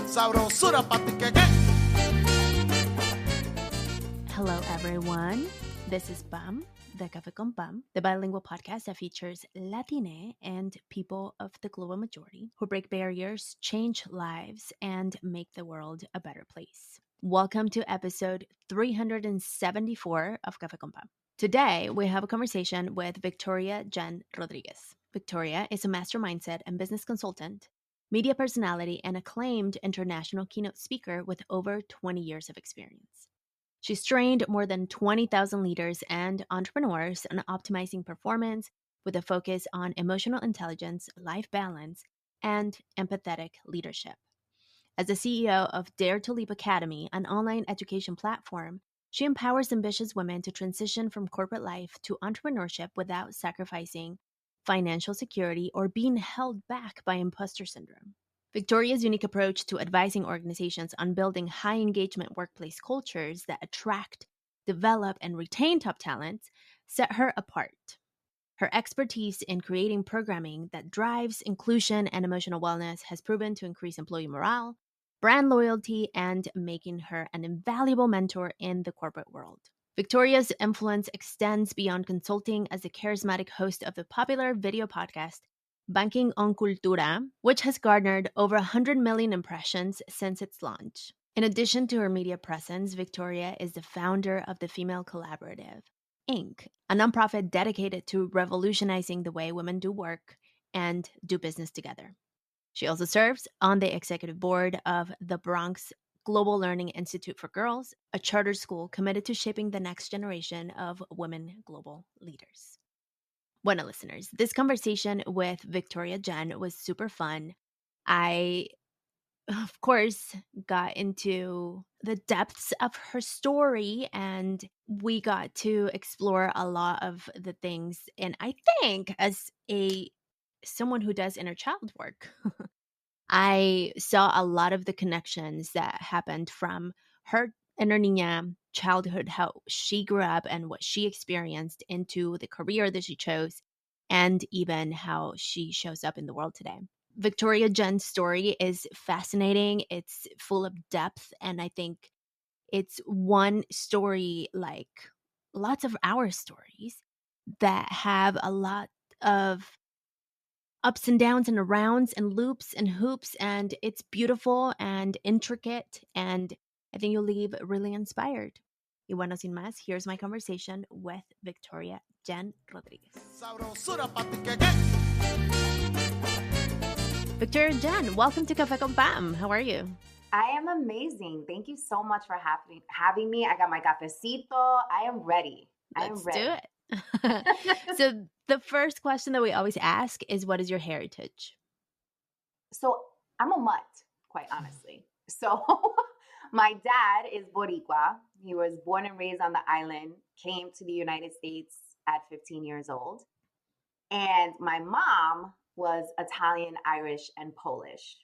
Sabrosura pa' ti que Hello, everyone. This is Pam, the Café con Pam, the bilingual podcast that features Latine and people of the global majority who break barriers, change lives, and make the world a better place. Welcome to episode 374 of Café con Pam. Today, we have a conversation with Victoria Jenn Rodriguez. Victoria is a master mindset and business consultant, media personality, and acclaimed international keynote speaker with over 20 years of experience. She's trained more than 20,000 leaders and entrepreneurs on optimizing performance with a focus on emotional intelligence, life balance, and empathetic leadership. As the CEO of Dare to Leap Academy, an online education platform, she empowers ambitious women to transition from corporate life to entrepreneurship without sacrificing financial security or being held back by imposter syndrome. Victoria's unique approach to advising organizations on building high engagement workplace cultures that attract, develop, and retain top talent set her apart. Her expertise in creating programming that drives inclusion and emotional wellness has proven to increase employee morale, brand loyalty, and making her an invaluable mentor in the corporate world. Victoria's influence extends beyond consulting as the charismatic host of the popular video podcast Banking on Cultura, which has garnered over 100 million impressions since its launch. In addition to her media presence, Victoria is the founder of the Female Collaborative, Inc., a nonprofit dedicated to revolutionizing the way women do work and do business together. She also serves on the executive board of the Bronx Global Learning Institute for Girls, a charter school committed to shaping the next generation of women global leaders. Bueno, listeners, this conversation with Victoria Jenn was super fun. I, of course, got into the depths of her story and we got to explore a lot of the things. And I think as someone who does inner child work, I saw a lot of the connections that happened from her inner niña childhood, how she grew up and what she experienced into the career that she chose, and even how she shows up in the world today. Victoria Jenn's story is fascinating. It's full of depth, and I think it's one story like lots of our stories that have a lot of ups and downs and arounds and loops and hoops, and it's beautiful and intricate, and I think you'll leave really inspired. Y bueno, sin más, here's my conversation with Victoria Jenn Rodriguez. Sabrosura pa' ti que Victoria Jenn, welcome to Café con Pam. How are you? I am amazing. Thank you so much for having me. I got my cafecito. I am ready. Let's do it. So the first question that we always ask is, what is your heritage? So I'm a mutt, quite honestly. So my dad is Boricua. He was born and raised on the island, came to the United States at 15 years old. And my mom was Italian, Irish, and Polish.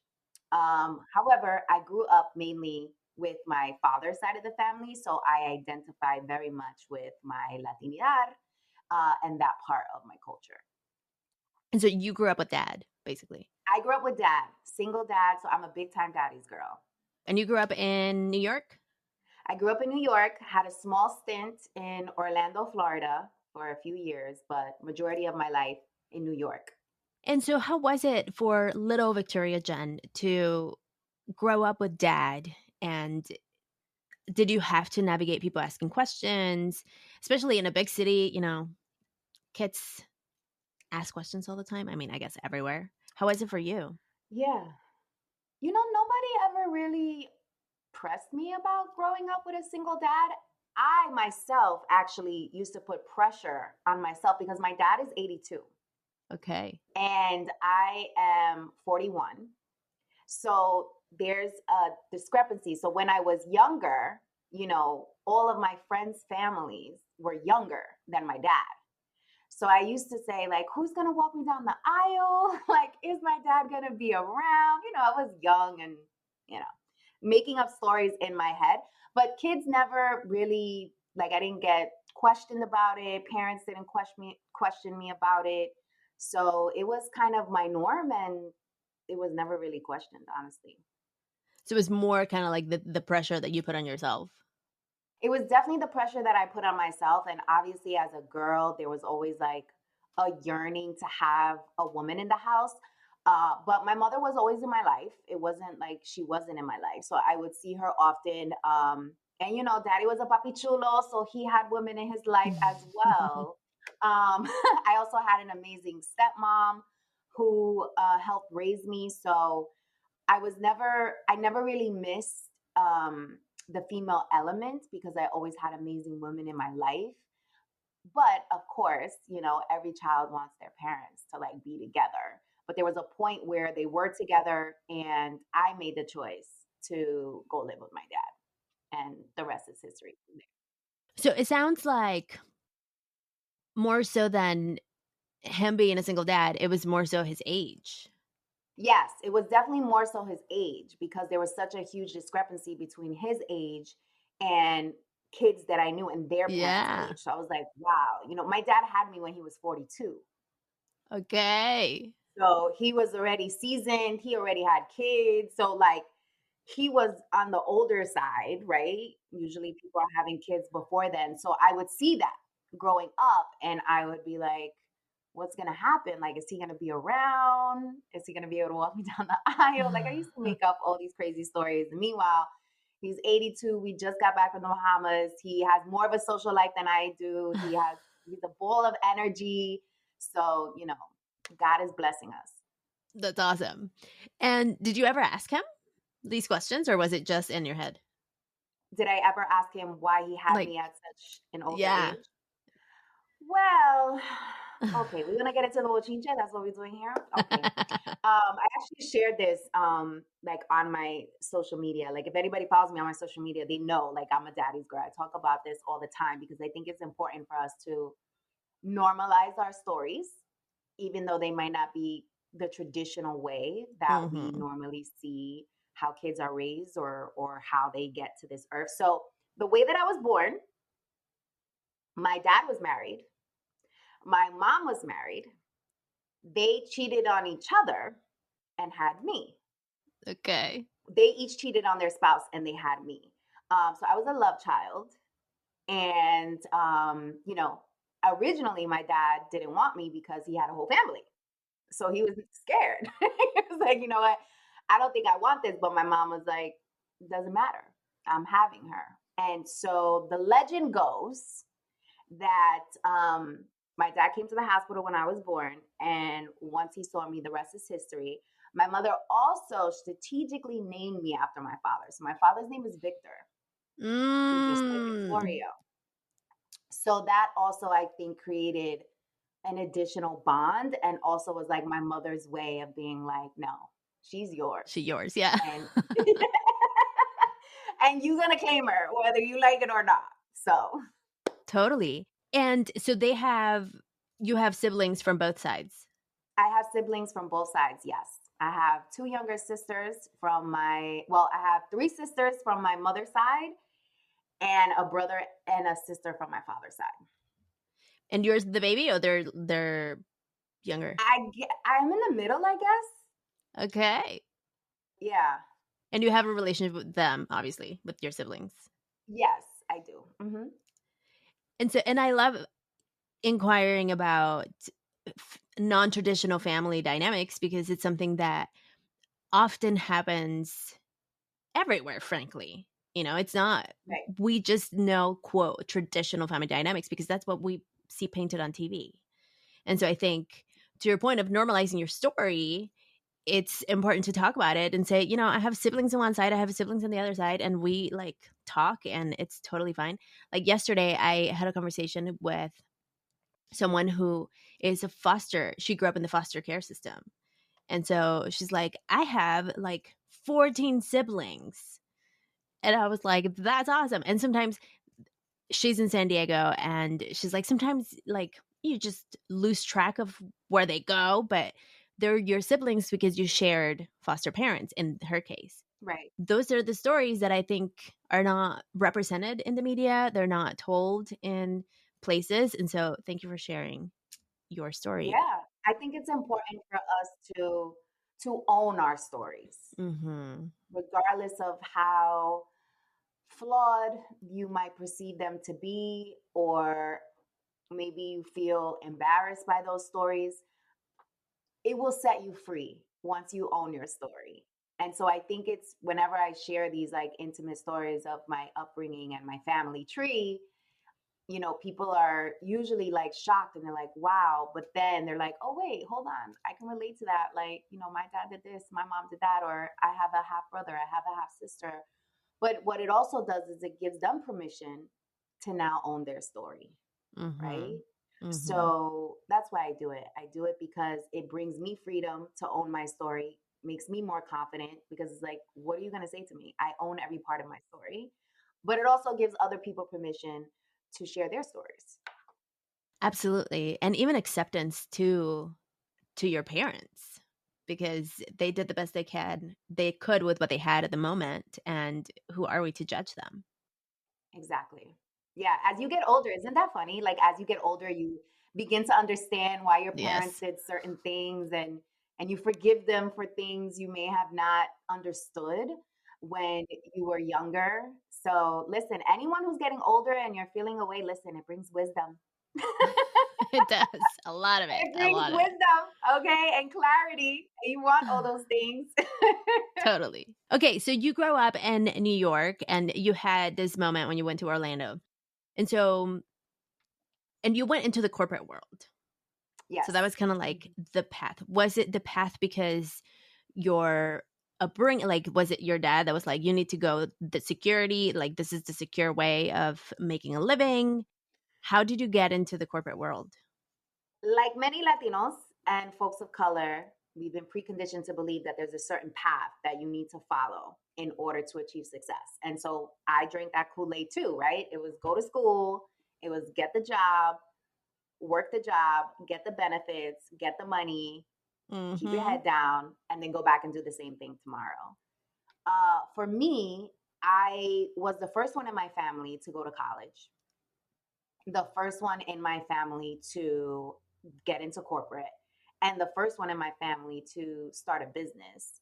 However, I grew up mainly with my father's side of the family. So I identify very much with my Latinidad and that part of my culture. And so you grew up with dad, basically. I grew up with dad, single dad. So I'm a big time daddy's girl. And you grew up in New York? I grew up in New York, had a small stint in Orlando, Florida for a few years, but majority of my life in New York. And so how was it for little Victoria Jenn to grow up with dad? And did you have to navigate people asking questions, especially in a big city? You know, kids ask questions all the time. I mean, I guess everywhere. How was it for you? Yeah. You know, nobody ever really pressed me about growing up with a single dad. I myself actually used to put pressure on myself because my dad is 82. Okay. And I am 41. So there's a discrepancy. So when I was younger, you know, all of my friends' families were younger than my dad. So I used to say, like, who's going to walk me down the aisle? Like, is my dad going to be around? You know, I was young and, you know, making up stories in my head. But kids never really, like, I didn't get questioned about it. Parents didn't question me about it. So it was kind of my norm and it was never really questioned, honestly. So it was more kind of like the pressure that you put on yourself. It was definitely the pressure that I put on myself. And obviously, as a girl, there was always like a yearning to have a woman in the house. But my mother was always in my life. It wasn't like she wasn't in my life. So I would see her often. And, daddy was a papi chulo. So he had women in his life as well. I also had an amazing stepmom who helped raise me. So I never really missed the female element because I always had amazing women in my life. But of course, every child wants their parents to like be together. But there was a point where they were together and I made the choice to go live with my dad. And the rest is history. So it sounds like more so than him being a single dad, it was more so his age. Yes, it was definitely more so his age because there was such a huge discrepancy between his age and kids that I knew and their parents' Yeah. age. So I was like, wow, my dad had me when he was 42. Okay. So he was already seasoned, he already had kids. So like he was on the older side, right? Usually people are having kids before then. So I would see that growing up and I would be like, what's going to happen? Like, is he going to be around? Is he going to be able to walk me down the aisle? Like, I used to make up all these crazy stories. And meanwhile, he's 82. We just got back from the Bahamas. He has more of a social life than I do. He's a ball of energy. So, God is blessing us. That's awesome. And did you ever ask him these questions or was it just in your head? Did I ever ask him why he had Like, me at such an older yeah. age? Well, okay, we're gonna get into the bochinche. That's what we're doing here. Okay. I actually shared this like on my social media. Like if anybody follows me on my social media, they know like I'm a daddy's girl. I talk about this all the time because I think it's important for us to normalize our stories, even though they might not be the traditional way that we normally see how kids are raised or how they get to this earth. So the way that I was born, my dad was married, my mom was married, they cheated on each other and had me. Okay. They each cheated on their spouse and they had me. So I was a love child. And, originally my dad didn't want me because he had a whole family. So he was scared. He was like, you know what? I don't think I want this. But my mom was like, it doesn't matter. I'm having her. And so the legend goes that my dad came to the hospital when I was born. And once he saw me, the rest is history. My mother also strategically named me after my father. So my father's name is Victor, just like Victoria. So that also, I think, created an additional bond and also was like my mother's way of being like, no, she's yours. She's yours, yeah. And, and you're going to claim her, whether you like it or not. So totally. And so you have siblings from both sides. I have siblings from both sides, yes. I have two younger sisters I have three sisters from my mother's side and a brother and a sister from my father's side. And yours the baby or they're younger? I'm in the middle, I guess. Okay. Yeah. And you have a relationship with them, obviously, with your siblings. Yes, I do. Mm-hmm. And I love inquiring about non-traditional family dynamics because it's something that often happens everywhere, frankly. It's not, Right. we just know, quote, traditional family dynamics because that's what we see painted on TV. And so I think to your point of normalizing your story, it's important to talk about it and say, I have siblings on one side, I have siblings on the other side, and we like talk and it's totally fine. Like yesterday, I had a conversation with someone who is she grew up in the foster care system. And so she's like, I have like 14 siblings. And I was like, that's awesome. And sometimes she's in San Diego and she's like, sometimes like you just lose track of where they go, but they're your siblings because you shared foster parents in her case. Right. Those are the stories that I think are not represented in the media. They're not told in places. And so thank you for sharing your story. Yeah. I think it's important for us to to own our stories, Mm-hmm. regardless of how flawed you might perceive them to be, or maybe you feel embarrassed by those stories. It will set you free once you own your story. And so I think it's whenever I share these like intimate stories of my upbringing and my family tree, people are usually like shocked and they're like, wow. But then they're like, oh, wait, hold on. I can relate to that. Like, my dad did this, my mom did that, or I have a half brother, I have a half sister. But what it also does is it gives them permission to now own their story, Mm-hmm. right? Mm-hmm. So that's why I do it. I do it because it brings me freedom to own my story, makes me more confident because it's like, what are you going to say to me? I own every part of my story. But it also gives other people permission to share their stories. Absolutely. And even acceptance to your parents, because they did the best they could with what they had at the moment, and who are we to judge them? Exactly. Yeah. As you get older, isn't that funny? Like as you get older, you begin to understand why your parents Yes. did certain things, and you forgive them for things you may have not understood when you were younger. So listen, anyone who's getting older and you're feeling away, listen, it brings wisdom. It does. A lot of it. It A brings lot of it. wisdom, okay, and clarity. You want all those things. Totally. Okay, so you grow up in New York and you had this moment when you went to Orlando. And so and you went into the corporate world. Yes. So that was kind of like the path. Was it the path because your upbringing, like was it your dad that was like, you need to go the security, like this is the secure way of making a living? How did you get into the corporate world? Like many Latinos and folks of color, we've been preconditioned to believe that there's a certain path that you need to follow in order to achieve success. And so I drank that Kool-Aid too, right? It was go to school, it was get the job, work the job, get the benefits, get the money, keep your Mm-hmm. head down, and then go back and do the same thing tomorrow. For me, I was the first one in my family to go to college, the first one in my family to get into corporate, and the first one in my family to start a business.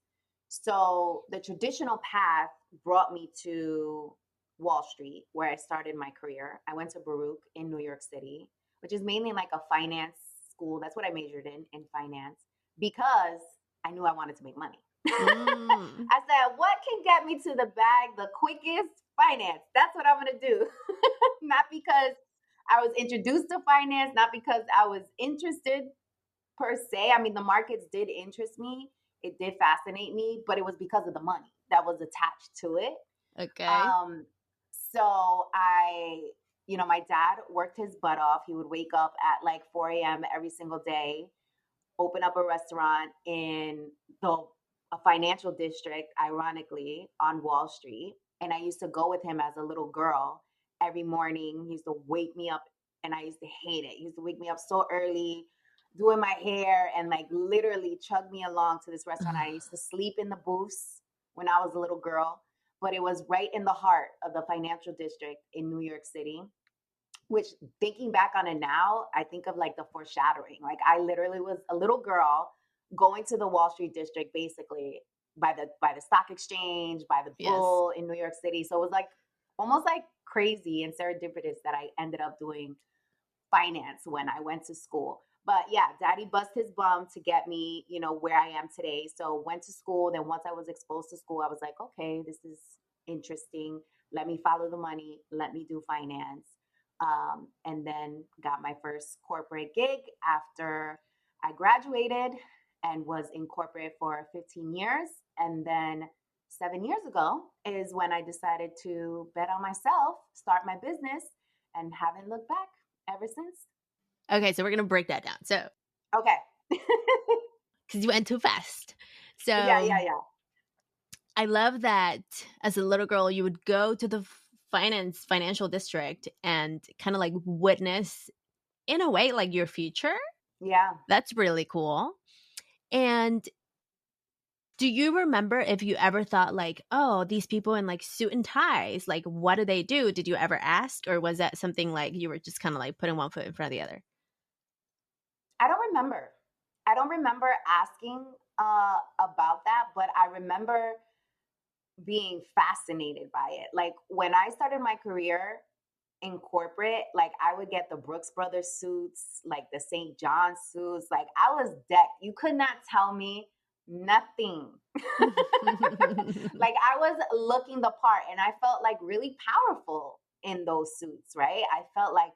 So the traditional path brought me to Wall Street, where I started my career. I went to Baruch in New York City, which is mainly like a finance school. That's what I majored in finance, because I knew I wanted to make money. Mm. I said, what can get me to the bag the quickest? Finance. That's what I'm going to do. Not because I was introduced to finance, not because I was interested per se. I mean, the markets did interest me, it did fascinate me, but it was because of the money that was attached to it. Okay. Um, so my dad worked his butt off. He would wake up at like 4 a.m. every single day, open up a restaurant in a financial district, ironically, on Wall Street. And I used to go with him as a little girl every morning. He used to wake me up, and I used to hate it. He used to wake me up so early, doing my hair, and like literally chug me along to this restaurant. I used to sleep in the booths when I was a little girl, but it was right in the heart of the financial district in New York City, which, thinking back on it now, I think of like the foreshadowing. Like I literally was a little girl going to the Wall Street district, basically by the stock exchange, by the Yes. Bull in New York City. So it was like almost like crazy and serendipitous that I ended up doing finance when I went to school. But yeah, daddy bust his bum to get me, where I am today. So went to school. Then once I was exposed to school, I was like, okay, this is interesting. Let me follow the money. Let me do finance. And then got my first corporate gig after I graduated and was in corporate for 15 years. And then 7 years ago is when I decided to bet on myself, start my business, and haven't looked back ever since. Okay, so we're gonna break that down. So Okay. because you went too fast. So Yeah. I love that as a little girl, you would go to the financial district and kind of like witness, in a way, like your future. Yeah. That's really cool. And do you remember if you ever thought like, oh, these people in like suit and ties, like what do they do? Did you ever ask, or was that something like you were just kind of like putting one foot in front of the other? I don't remember. I don't remember asking. about that, but I remember being fascinated by it. Like when I started my career in corporate, like I would get the Brooks Brothers suits, like the St. John suits. Like I was decked. You could not tell me nothing. Like I was looking the part and I felt like really powerful in those suits, right? I felt like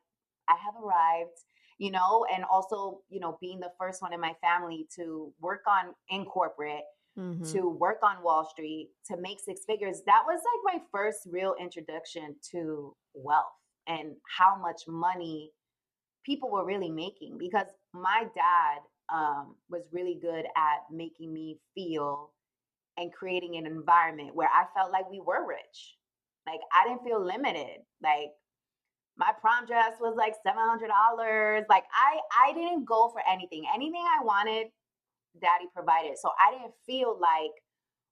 I have arrived, and also, being the first one in my family to work on in corporate, to work on Wall Street, to make six figures. That was like my first real introduction to wealth and how much money people were really making, because my dad was really good at making me feel and creating an environment where I felt like we were rich. Like I didn't feel limited. Like my prom dress was like $700. Like I didn't go for anything. Anything I wanted, daddy provided. So I didn't feel like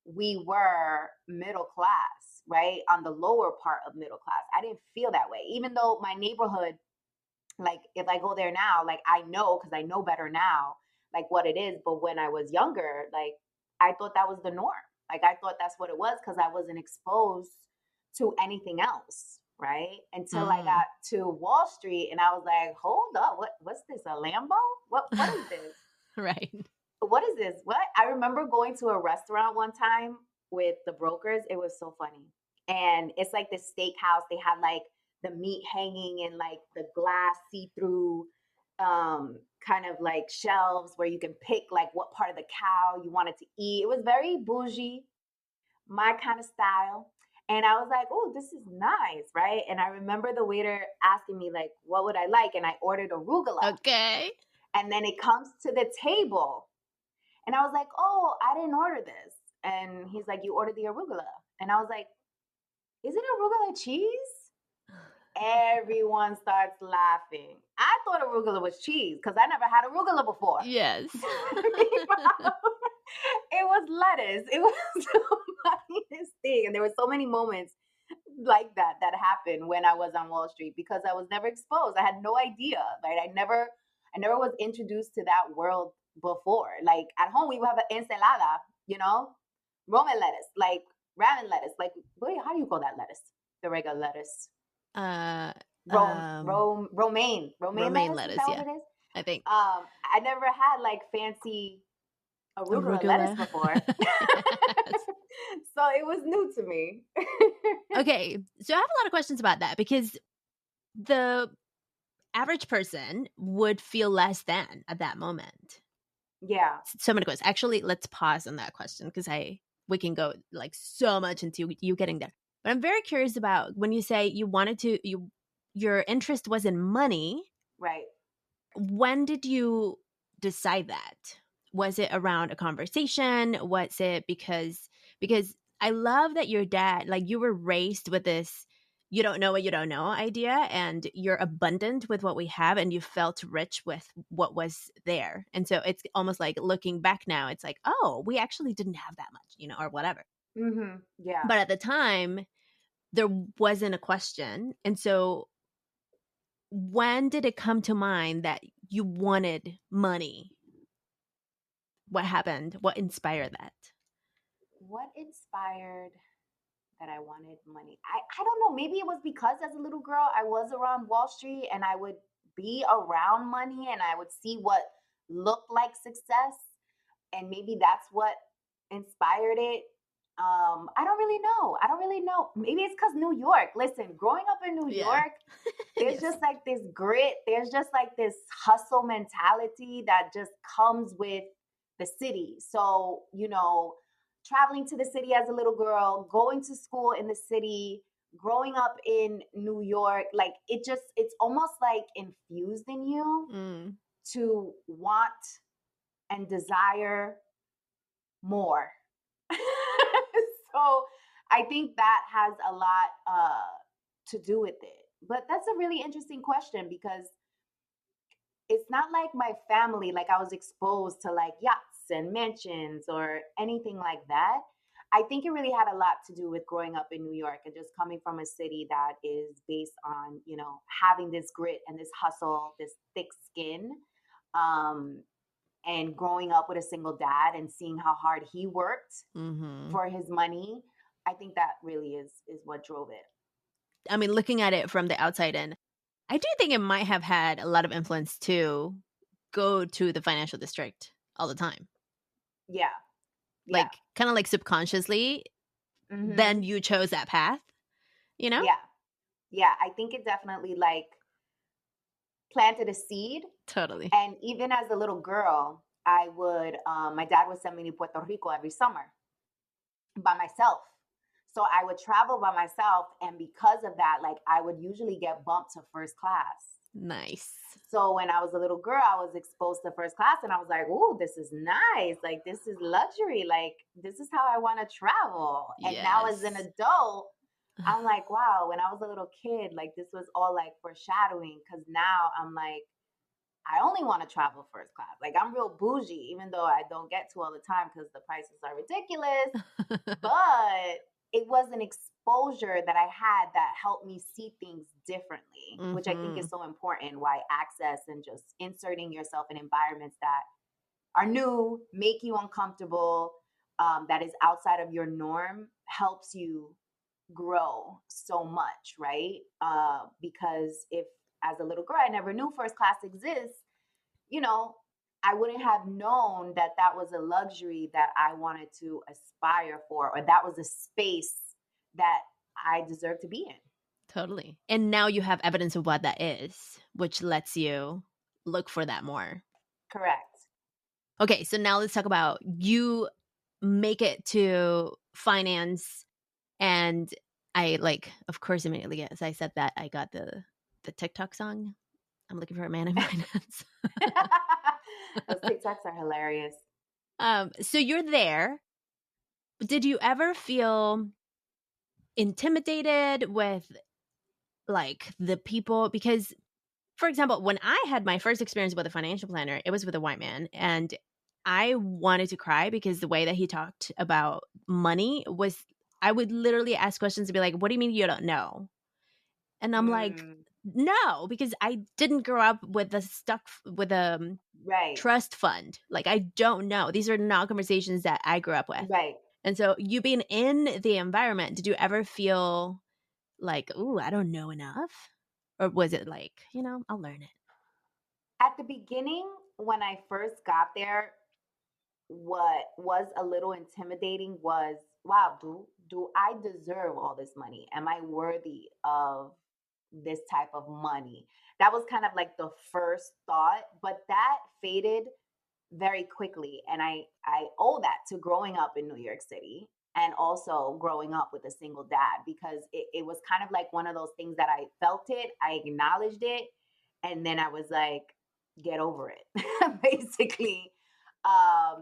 we were middle class, right? On the lower part of middle class. I didn't feel that way. Even though my neighborhood, like if I go there now, like I know, because I know better now, like what it is. But when I was younger, like I thought that was the norm. Like I thought that's what it was, because I wasn't exposed to anything else, right? Until I got to Wall Street and I was like, hold up, what's this? A Lambo? What is this? Right. What is this? What? I remember going to a restaurant one time with the brokers. It was so funny. And it's like this steakhouse. They had like the meat hanging in like the glass see-through kind of like shelves where you can pick like what part of the cow you wanted to eat. It was very bougie, my kind of style. And I was like, oh, this is nice, right? And I remember the waiter asking me like, what would I like? And I ordered arugula. Okay. And then it comes to the table. And I was like, oh, I didn't order this. And he's like, you ordered the arugula. And I was like, is it arugula cheese? Everyone starts laughing. I thought arugula was cheese because I never had arugula before. Yes. It was lettuce. It was the funniest thing. And there were so many moments like that happened when I was on Wall Street, because I was never exposed. I had no idea. Right? I never was introduced to that world before. Like at home, we would have an ensalada, Roman lettuce, like ramen lettuce. Like, wait, how do you call that lettuce? The regular lettuce. Romaine lettuce. Is that what it is? I think. I never had like fancy arugula lettuce before. So it was new to me. Okay. So I have a lot of questions about that, because the average person would feel less than at that moment. Yeah. So many questions. Actually, let's pause on that question, because we can go like so much into you getting there. But I'm very curious about when you say you wanted to, your interest was in money. Right. When did you decide that? Was it around a conversation? Was it because I love that your dad, like you were raised with this, you don't know what you don't know idea, and you're abundant with what we have, and you felt rich with what was there. And so it's almost like looking back now, it's like, oh, we actually didn't have that much, or whatever. Mm-hmm. Yeah. But at the time, there wasn't a question. And so when did it come to mind that you wanted money? What happened? What inspired that? What inspired that I wanted money? I don't know. Maybe it was because as a little girl, I was around Wall Street and I would be around money and I would see what looked like success. And maybe that's what inspired it. I don't really know. Maybe it's because New York. Listen, growing up in New York, there's just like this grit. There's just like this hustle mentality that just comes with the city. So, traveling to the city as a little girl, going to school in the city, growing up in New York, like it's almost like infused in you to want and desire more. So I think that has a lot to do with it. But that's a really interesting question, because it's not like my family, like I was exposed to like yachts and mansions or anything like that. I think it really had a lot to do with growing up in New York and just coming from a city that is based on, having this grit and this hustle, this thick skin. and growing up with a single dad and seeing how hard he worked Mm-hmm. for his money, I think that really is what drove it. I mean, looking at it from the outside in, I do think it might have had a lot of influence to go to the financial district all the time. Yeah. Like, kind of like subconsciously, then you chose that path, you know? Yeah. I think it definitely like planted a seed. Totally. And even as a little girl, I would, my dad would send me to Puerto Rico every summer by myself. So I would travel by myself. And because of that, like I would usually get bumped to first class. Nice. So when I was a little girl, I was exposed to first class and I was like, oh, this is nice. Like, this is luxury. Like, this is how I want to travel. And now as an adult, I'm like, wow, when I was a little kid, like this was all like foreshadowing. Cause now I'm like, I only want to travel first class. Like I'm real bougie, even though I don't get to all the time because the prices are ridiculous. But it was an exposure that I had that helped me see things differently, which I think is so important. Why access and just inserting yourself in environments that are new, make you uncomfortable, that is outside of your norm, helps you grow so much, right? Because if as a little girl I never knew first class exists, you know, I wouldn't have known that that was a luxury that I wanted to aspire for, or that was a space that I deserve to be in. Totally. And now you have evidence of what that is, which lets you look for that more. Correct. Okay, so now let's talk about you make it to finance. And I like, of course, immediately as I said that, I got the TikTok song. I'm looking for a man in finance. Those TikToks are hilarious. So you're there. Did you ever feel intimidated with like the people? Because, for example, when I had my first experience with a financial planner, it was with a white man, and I wanted to cry because the way that he talked about money was, I would literally ask questions and be like, what do you mean you don't know? And I'm like, no, because I didn't grow up with a Right. trust fund. Like, I don't know. These are not conversations that I grew up with. Right. And so you being in the environment, did you ever feel like, ooh, I don't know enough? Or was it like, I'll learn it? At the beginning, when I first got there, what was a little intimidating was, wow, do I deserve all this money? Am I worthy of this type of money? That was kind of like the first thought, but that faded very quickly. And I owe that to growing up in New York City and also growing up with a single dad, because it was kind of like one of those things that I felt it, I acknowledged it, and then I was like, get over it, basically.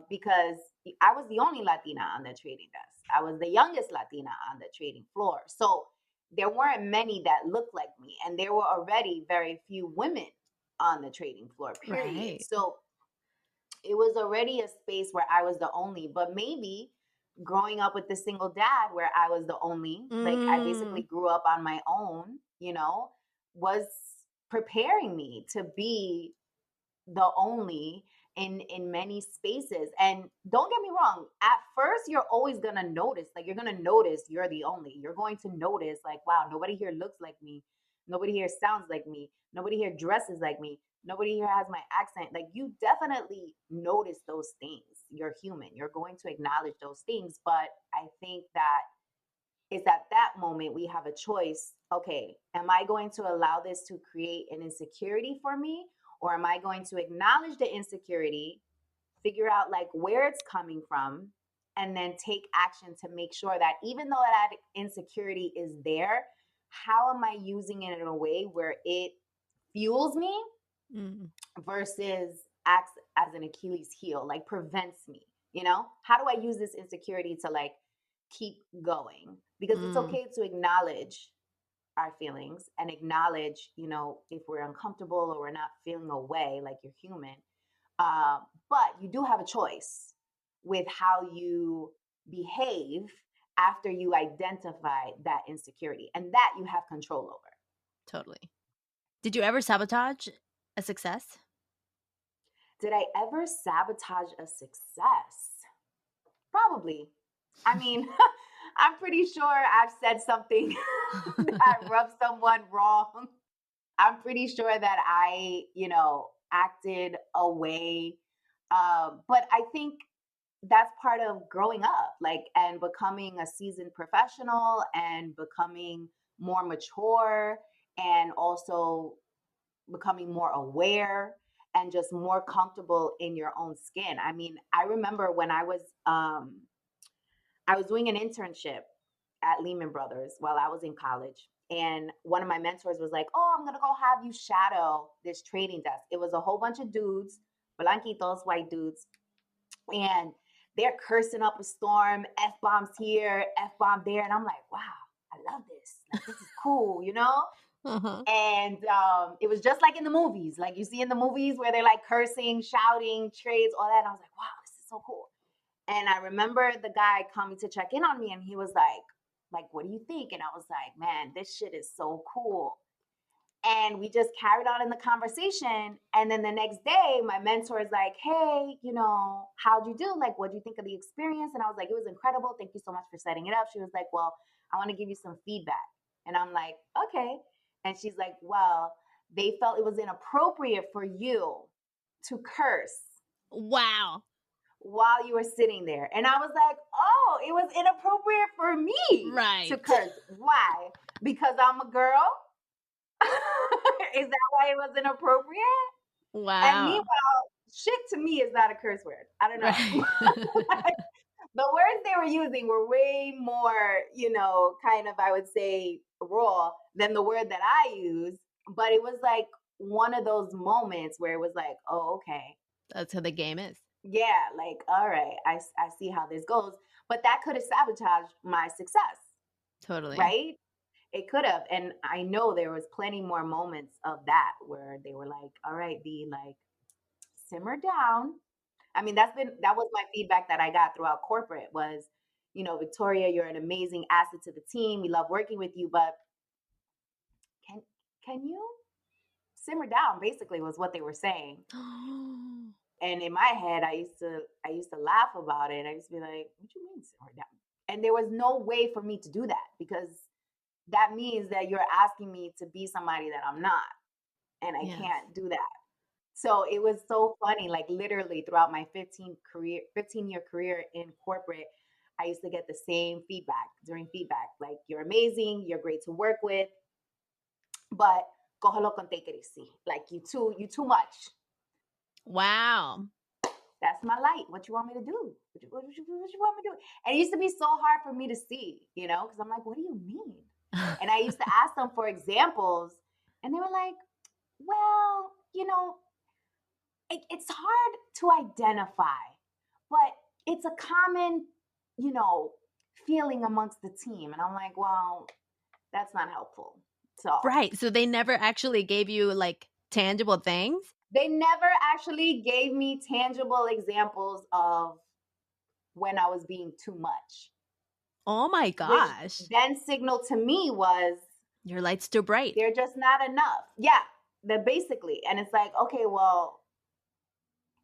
Because I was the only Latina on the trading desk. I was the youngest Latina on the trading floor. So there weren't many that looked like me. And there were already very few women on the trading floor, period. Right. So it was already a space where I was the only, but maybe growing up with the single dad where I was the only, like I basically grew up on my own, was preparing me to be the only in many spaces. And don't get me wrong, at first you're always going to notice, like you're going to notice you're the only. You're going to notice like, wow, nobody here looks like me. Nobody here sounds like me. Nobody here dresses like me. Nobody here has my accent. Like you definitely notice those things. You're human. You're going to acknowledge those things. But I think that is at that moment we have a choice. Okay, am I going to allow this to create an insecurity for me? Or am I going to acknowledge the insecurity, figure out like where it's coming from, and then take action to make sure that even though that insecurity is there, how am I using it in a way where it fuels me versus acts as an Achilles heel, like prevents me, How do I use this insecurity to like keep going? Because it's okay to acknowledge our feelings and acknowledge, if we're uncomfortable or we're not feeling a way, like you're human. But you do have a choice with how you behave after you identify that insecurity, and that you have control over. Totally. Did you ever sabotage a success? Did I ever sabotage a success? Probably. I mean, I'm pretty sure I've said something that rubbed someone wrong. I'm pretty sure that I, acted away. But I think that's part of growing up, like, and becoming a seasoned professional and becoming more mature and also becoming more aware and just more comfortable in your own skin. I mean, I remember when I was doing an internship at Lehman Brothers while I was in college. And one of my mentors was like, "Oh, I'm going to go have you shadow this trading desk." It was a whole bunch of dudes, blanquitos, white dudes. And they're cursing up a storm, F bombs here, F bomb there. And I'm like, wow, I love this. Like, this is cool, Uh-huh. And it was just like in the movies, like you see in the movies where they're like cursing, shouting, trades, all that. And I was like, wow, this is so cool. And I remember the guy coming to check in on me, and he was like, what do you think? And I was like, man, this shit is so cool. And we just carried on in the conversation. And then the next day, my mentor is like, hey, how'd you do? Like, what do you think of the experience? And I was like, it was incredible. Thank you so much for setting it up. She was like, well, I want to give you some feedback. And I'm like, okay. And she's like, well, they felt it was inappropriate for you to curse Wow. while you were sitting there. And I was like, oh, it was inappropriate for me Right. to curse. Why? Because I'm a girl? Is that why it was inappropriate? Wow. And meanwhile, shit to me is not a curse word. I don't know. Right. The words they were using were way more, kind of, I would say, raw than the word that I use. But it was like one of those moments where it was like, oh, okay. That's how the game is. Yeah, like, all right, I see how this goes. But that could have sabotaged my success. Totally. Right? It could have. And I know there was plenty more moments of that where they were like, all right, B, like, simmer down. I mean, that was my feedback that I got throughout corporate was, Victoria, you're an amazing asset to the team. We love working with you, but can you simmer down? Basically was what they were saying. And in my head, I used to laugh about it. I used to be like, what do you mean simmer down? And there was no way for me to do that because that means that you're asking me to be somebody that I'm not. And I can't do that. So it was so funny. Like literally throughout my 15-year career in corporate, I used to get the same feedback during feedback. Like, you're amazing, you're great to work with, but cógelo con take it easy. Like, you too much. Wow. That's my light. What you want me to do? What you want me to do? And it used to be so hard for me to see, because I'm like, what do you mean? And I used to ask them for examples, and they were like, well, it's hard to identify, but it's a common, feeling amongst the team. And I'm like, well, that's not helpful. So Right. So they never actually gave you like tangible things? They never actually gave me tangible examples of when I was being too much. Oh my gosh. Which then signaled to me was your light's too bright. They're just not enough. Yeah, they're basically. And it's like, okay, well,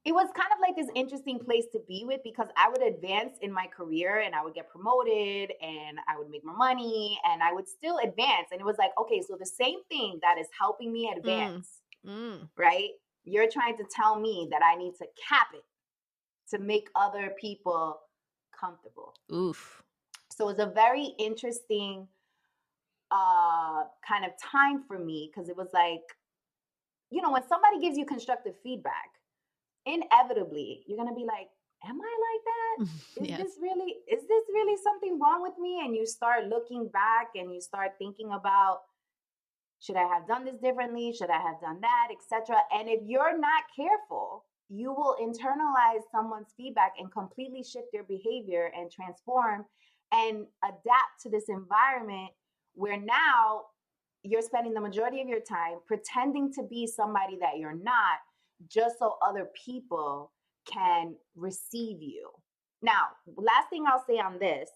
it was kind of like this interesting place to be with because I would advance in my career and I would get promoted and I would make more money and I would still advance. And it was like, okay, so the same thing that is helping me advance, right? You're trying to tell me that I need to cap it to make other people comfortable. Oof. So it was a very interesting kind of time for me because it was like, when somebody gives you constructive feedback, inevitably you're going to be like, am I like that? Is this really something wrong with me? And you start looking back and you start thinking about, should I have done this differently? Should I have done that, etc.? And if you're not careful, you will internalize someone's feedback and completely shift your behavior and transform and adapt to this environment where now you're spending the majority of your time pretending to be somebody that you're not, just so other people can receive you. Now, last thing I'll say on this,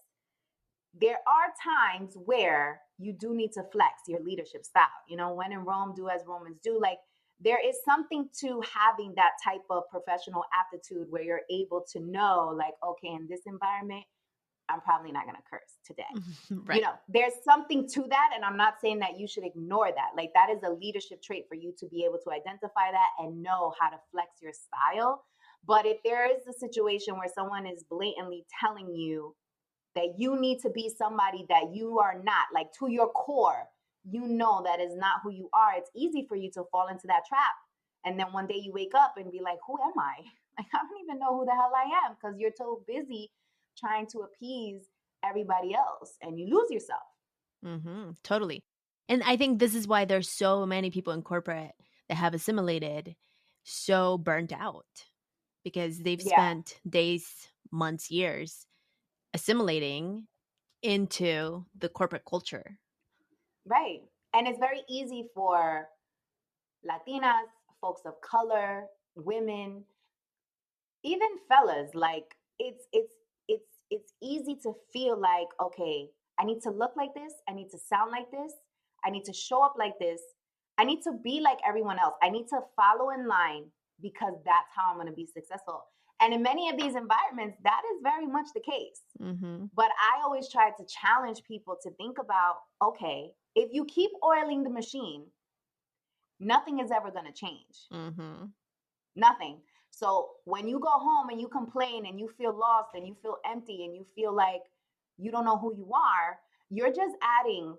there are times where you do need to flex your leadership style. When in Rome, do as Romans do. Like, there is something to having that type of professional aptitude where you're able to know, like, okay, in this environment, I'm probably not going to curse today. Right. There's something to that. And I'm not saying that you should ignore that. Like, that is a leadership trait for you to be able to identify that and know how to flex your style. But if there is a situation where someone is blatantly telling you that you need to be somebody that you are not, like to your core, that is not who you are, it's easy for you to fall into that trap. And then one day you wake up and be like, who am I? Like, I don't even know who the hell I am, because you're so busy trying to appease everybody else and you lose yourself. Totally. And I think this is why there's so many people in corporate that have assimilated so burnt out, because they've spent days, months, years assimilating into the corporate culture. Right. And it's very easy for Latinas, folks of color, women, even fellas, like it's easy to feel like, okay, I need to look like this, I need to sound like this, I need to show up like this, I need to be like everyone else, I need to follow in line because that's how I'm going to be successful. And in many of these environments, that is very much the case. But I always try to challenge people to think about, okay, if you keep oiling the machine, nothing is ever going to change. Nothing. So when you go home and you complain and you feel lost and you feel empty and you feel like you don't know who you are, you're just adding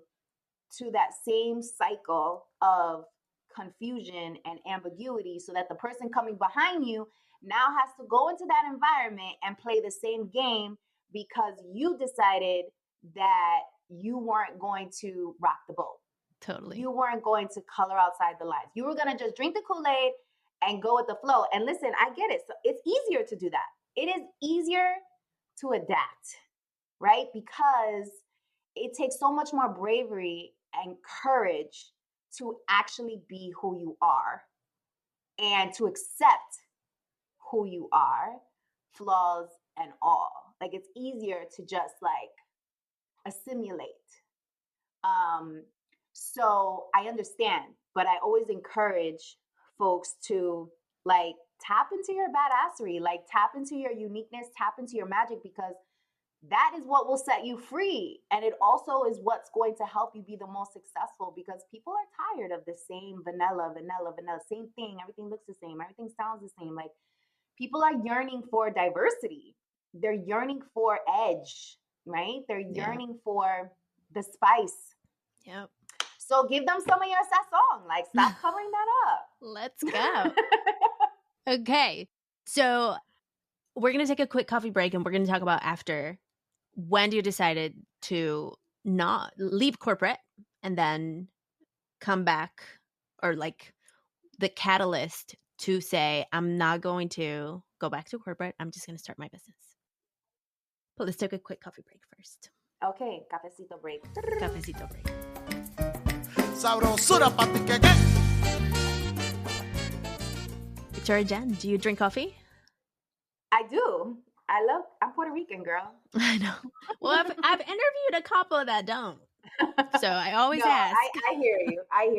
to that same cycle of confusion and ambiguity, so that the person coming behind you now has to go into that environment and play the same game because you decided that you weren't going to rock the boat. Totally. You weren't going to color outside the lines. You were going to just drink the Kool-Aid and go with the flow. And listen, I get it. So it's easier to do that. It is easier to adapt, right? Because it takes so much more bravery and courage to actually be who you are and to accept who you are, flaws and all. Like, it's easier to just like assimilate. So I understand, but I always encourage folks to like tap into your badassery, like tap into your uniqueness, tap into your magic, because that is what will set you free. And it also is what's going to help you be the most successful, because people are tired of the same vanilla, same thing. Everything looks the same. Everything sounds the same. Like, people are yearning for diversity. They're yearning for edge, right? They're yearning for the spice. Yep. So give them some of your sazon. Like, stop covering that up. Let's go. Okay. So we're going to take a quick coffee break, and we're going to talk about after, when you decided to not leave corporate and then come back, or like the catalyst to say, I'm not going to go back to corporate. I'm just going to start my business. But let's take a quick coffee break first. Okay. Cafecito break. Cafecito break. Sabrosura pa' ti que. Victoria Jenn, do you drink coffee? I do. I'm Puerto Rican, girl. I know. Well, I've interviewed a couple that don't. So I always ask. I hear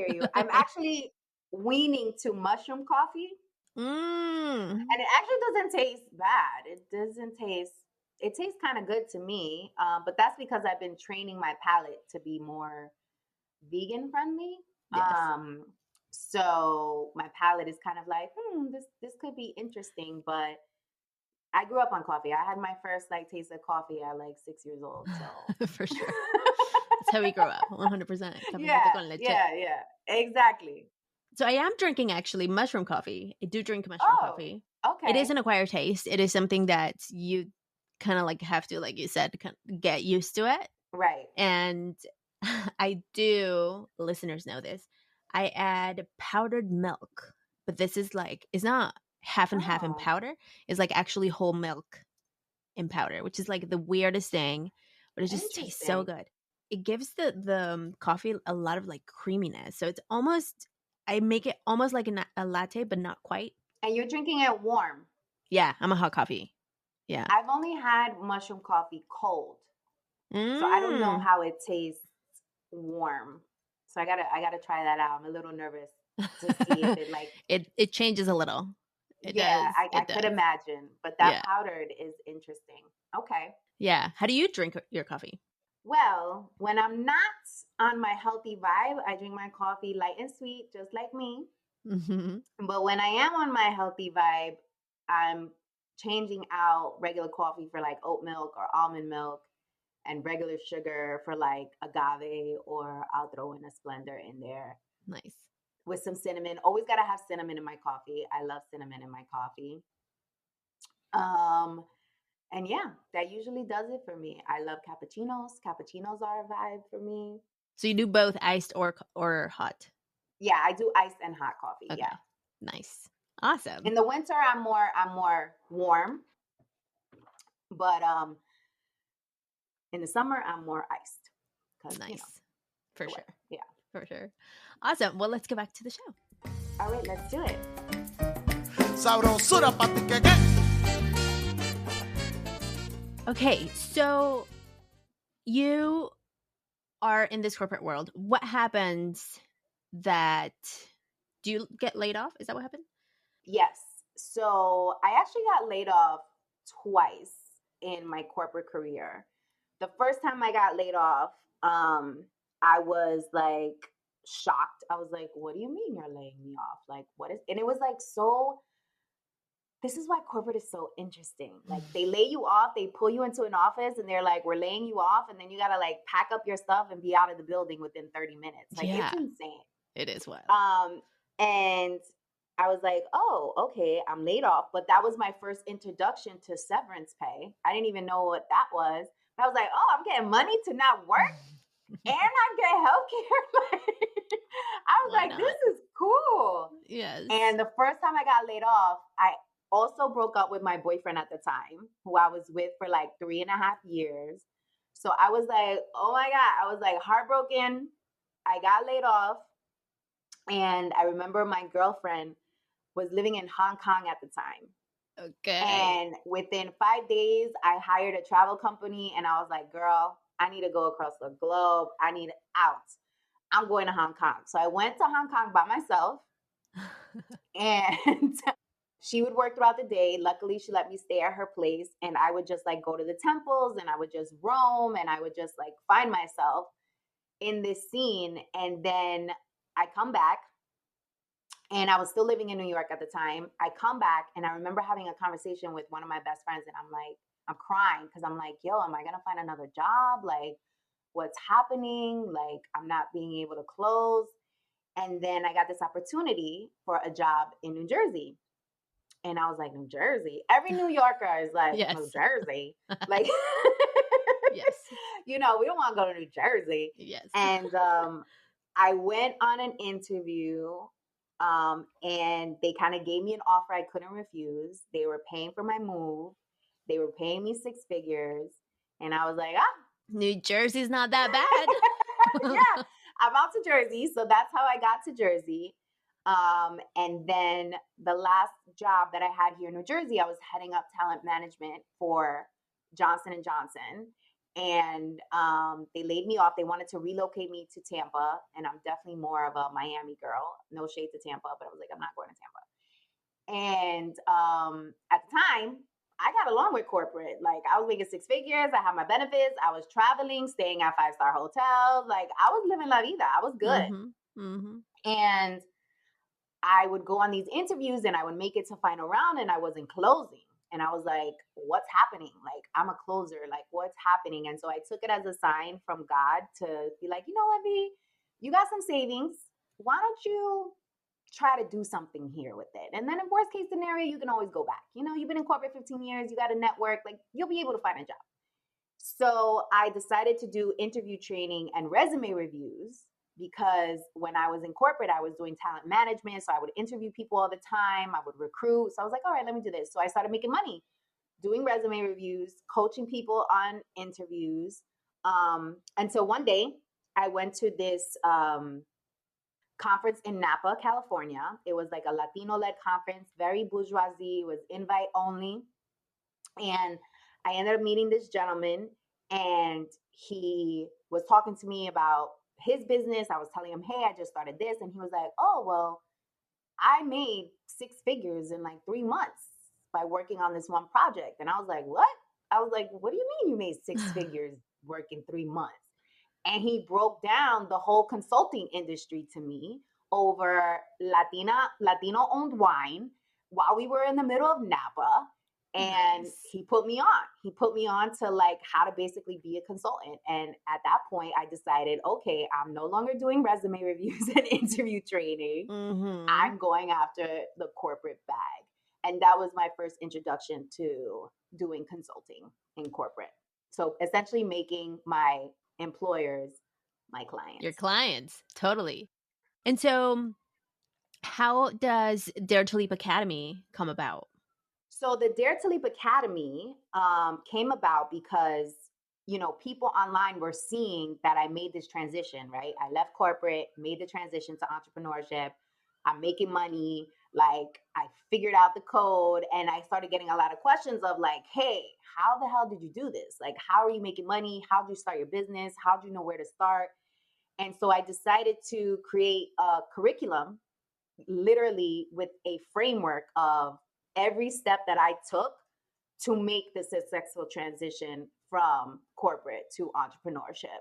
you. I'm actually weaning to mushroom coffee. And it actually doesn't taste bad. It tastes kind of good to me. But that's because I've been training my palate to be more vegan friendly. Yes. So my palate is kind of like, this could be interesting. But I grew up on coffee. I had my first like taste of coffee at like 6 years old. So For sure. That's how we grow up. 100%. Yeah. Exactly. So I am drinking actually mushroom coffee. I do drink mushroom coffee. Okay. It is an acquired taste. It is something that you kind of like have to, like you said, get used to it. Right. And I do, listeners know this, I add powdered milk. But this is like, it's not half and half in powder. It's like actually whole milk in powder, which is like the weirdest thing, but it just tastes so good. It gives the coffee a lot of like creaminess. So it's almost, I make it almost like a latte, but not quite. And you're drinking it warm. Yeah, I'm a hot coffee. Yeah. I've only had mushroom coffee cold. So I don't know how it tastes warm. So I gotta try that out. I'm a little nervous to see if it like it changes a little. It yeah, does. I It could does. imagine, but that Yeah. powdered is interesting. Okay. Yeah. How do you drink your coffee? Well, when I'm not on my healthy vibe, I drink my coffee light and sweet, just like me. Hmm. But when I am on my healthy vibe, I'm changing out regular coffee for like oat milk or almond milk and regular sugar for like agave, or I'll throw in a Splendor in there Nice. with some cinnamon. Always got to have cinnamon in my coffee. I love cinnamon in my coffee. Um, and yeah, that usually does it for me. I love cappuccinos. Cappuccinos are a vibe for me. So you do both iced or hot? Yeah, I do iced and hot coffee. Okay. Yeah. Nice. Awesome. In the winter, I'm more warm, but in the summer, I'm more iced because Nice. For sure. Yeah. For sure. Awesome. Well, let's go back to the show. All right, let's do it. Sabrosura pa' tu que. Okay, so you are in this corporate world. What happens that do you get laid off? Is that what happened? Yes. So I actually got laid off twice in my corporate career. The first time I got laid off, I was like shocked. I was like, what do you mean you're laying me off? Like, what is, and it was like, so this is why corporate is so interesting. Like, they lay you off, they pull you into an office and they're like, we're laying you off. And then you got to like pack up your stuff and be out of the building within 30 minutes. Like, Yeah. it's insane. It is wild. And I was like, oh, okay, I'm laid off. But that was my first introduction to severance pay. I didn't even know what that was. But I was like, oh, I'm getting money to not work and I get healthcare. I was Why like, not? this is cool. Yes. And the first time I got laid off, I also broke up with my boyfriend at the time, who I was with for like 3.5 years. So I was like, oh my God, I was like heartbroken. I got laid off. And I remember my girlfriend was living in Hong Kong at the time. Okay. And within 5 days, I hired a travel company and I was like, girl, I need to go across the globe. I need out. I'm going to Hong Kong. So I went to Hong Kong by myself and she would work throughout the day. Luckily, she let me stay at her place and I would just like go to the temples and I would just roam and I would just like find myself in this scene. And then I come back. And I was still living in New York at the time. I come back and I remember having a conversation with one of my best friends, and I'm like, I'm crying because I'm like, yo, am I going to find another job? Like, what's happening? Like, I'm not being able to close. And then I got this opportunity for a job in New Jersey. And I was like, New Jersey? Every New Yorker is like, Yes. New Jersey. Like, Yes. you know, we don't want to go to New Jersey. Yes. And I went on an interview. And they kind of gave me an offer I couldn't refuse. They were paying for my move. They were paying me 6 figures. And I was like, New Jersey's not that bad. yeah, I'm out to Jersey. So that's how I got to Jersey. And then the last job that I had here in New Jersey, I was heading up talent management for Johnson & Johnson. And they laid me off. They wanted to relocate me to Tampa. And I'm definitely more of a Miami girl. No shade to Tampa, but I was like, I'm not going to Tampa. And at the time, I got along with corporate. Like, I was making 6 figures. I had my benefits. I was traveling, staying at 5-star hotels. Like, I was living la vida. I was good. Mm-hmm. Mm-hmm. And I would go on these interviews and I would make it to final round and I wasn't closing. And I was like, what's happening? Like, I'm a closer. Like, what's happening? And so I took it as a sign from God to be like, you know what, V, you got some savings. Why don't you try to do something here with it? And then in worst case scenario, you can always go back. You know, you've been in corporate 15 years. You got a network. Like, you'll be able to find a job. So I decided to do interview training and resume reviews because when I was in corporate, I was doing talent management. So I would interview people all the time. I would recruit. So I was like, all right, let me do this. So I started making money doing resume reviews, coaching people on interviews. Until one day I went to this conference in Napa, California. It was like a Latino-led conference, very bourgeoisie. It was invite only. And I ended up meeting this gentleman and he was talking to me about his business. I was telling him, hey, I just started this. And he was like, oh, well, I made 6 figures in like 3 months by working on this one project. And I was like, what? I was like, what do you mean you made 6 figures working 3 months? And he broke down the whole consulting industry to me over Latino owned wine while we were in the middle of Napa. And Nice. he put me on. He put me on to like how to basically be a consultant. And at that point, I decided, okay, I'm no longer doing resume reviews and interview training. Mm-hmm. I'm going after the corporate bag. And that was my first introduction to doing consulting in corporate. So essentially making my employers my clients. Your clients, totally. And so how does Dare to Leap Academy come about? So the Dare to Leap Academy came about because, you know, people online were seeing that I made this transition, right? I left corporate, made the transition to entrepreneurship. I'm making money. Like I figured out the code and I started getting a lot of questions of like, hey, how the hell did you do this? Like, how are you making money? How do you start your business? How do you know where to start? And so I decided to create a curriculum literally with a framework of every step that I took to make the successful transition from corporate to entrepreneurship.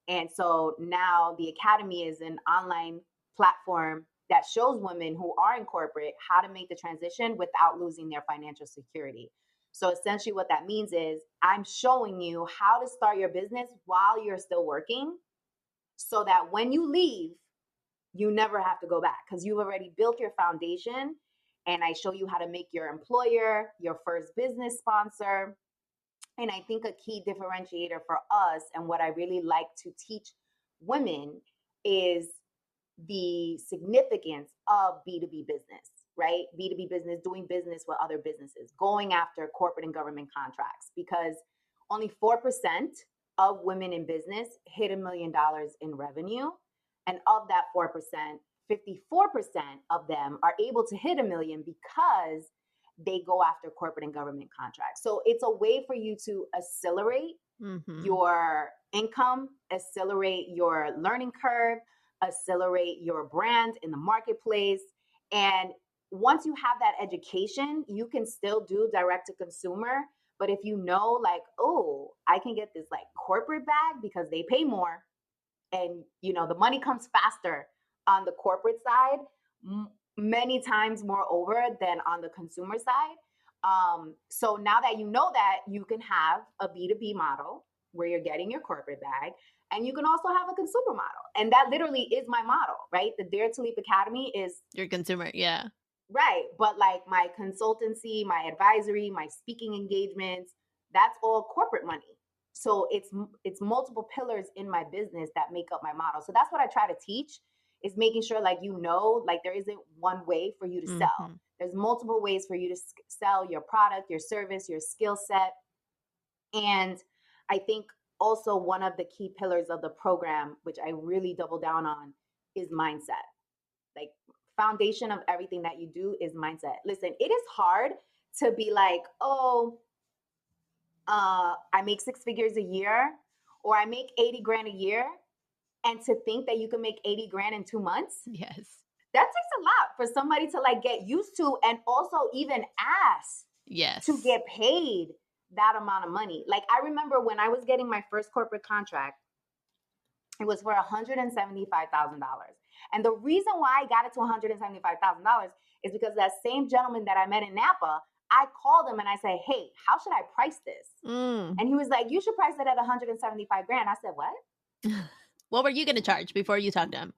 And so now the Academy is an online platform that shows women who are in corporate how to make the transition without losing their financial security. So essentially what that means is I'm showing you how to start your business while you're still working so that when you leave, you never have to go back because you've already built your foundation. And I show you how to make your employer your first business sponsor. And I think a key differentiator for us and what I really like to teach women is the significance of B2B business, right? B2B business, doing business with other businesses, going after corporate and government contracts, because only 4% of women in business hit $1 million in revenue. And of that 4%, 54% of them are able to hit $1 million because they go after corporate and government contracts. So it's a way for you to accelerate your income, accelerate your learning curve, accelerate your brand in the marketplace. And once you have that education, you can still do direct to consumer. But if you know, like, oh, I can get this like corporate bag because they pay more and, you know, the money comes faster on the corporate side, many times more over than on the consumer side. So now that you know that, you can have a B2B model where you're getting your corporate bag, and you can also have a consumer model. And that literally is my model, right? The Dare to Leap Academy is your consumer, yeah. Right. But like my consultancy, my advisory, my speaking engagements, that's all corporate money. So it's multiple pillars in my business that make up my model. So that's what I try to teach, is making sure like, you know, like there isn't one way for you to sell. There's multiple ways for you to sell your product, your service, your skill set. And I think also one of the key pillars of the program, which I really double down on, is mindset. Like foundation of everything that you do is mindset. Listen, it is hard to be like, oh, I make 6 figures a year, or I make 80 grand a year, and to think that you can make 80 grand in 2 months. Yes. That takes a lot for somebody to like get used to, and also even ask to get paid that amount of money. Like I remember when I was getting my first corporate contract, it was for $175,000. And the reason why I got it to $175,000 is because that same gentleman that I met in Napa, I called him and I said, hey, how should I price this? And he was like, you should price it at 175 grand. I said, what? What were you going to charge before you talked to him?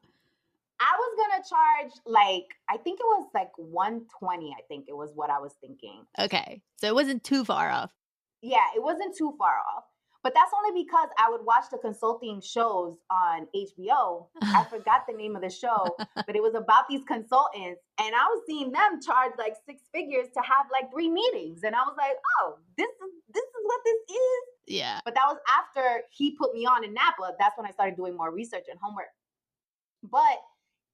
I was going to charge like, I think it was like 120. I think it was what I was thinking. Okay. So it wasn't too far off. Yeah, it wasn't too far off. But that's only because I would watch the consulting shows on HBO. I forgot the name of the show, but it was about these consultants. And I was seeing them charge like 6 figures to have like 3 meetings. And I was like, oh, this is what this is. Yeah. But that was after he put me on in Napa. That's when I started doing more research and homework. But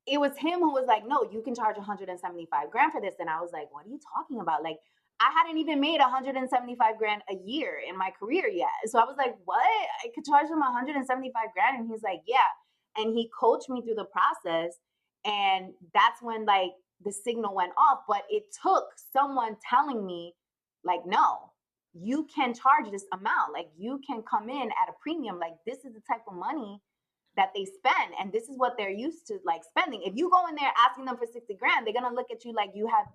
it was him who was like, no, you can charge 175 grand for this. And I was like, what are you talking about? Like, I hadn't even made 175 grand a year in my career yet. So I was like, what? I could charge him 175 grand? And he's like, yeah. and he coached me through the process. And that's when like the signal went off. But it took someone telling me, like, no, you can charge this amount. Like, you can come in at a premium. Like, this is the type of money that they spend, and this is what they're used to like spending. If you go in there asking them for 60 grand, they're gonna look at you like you have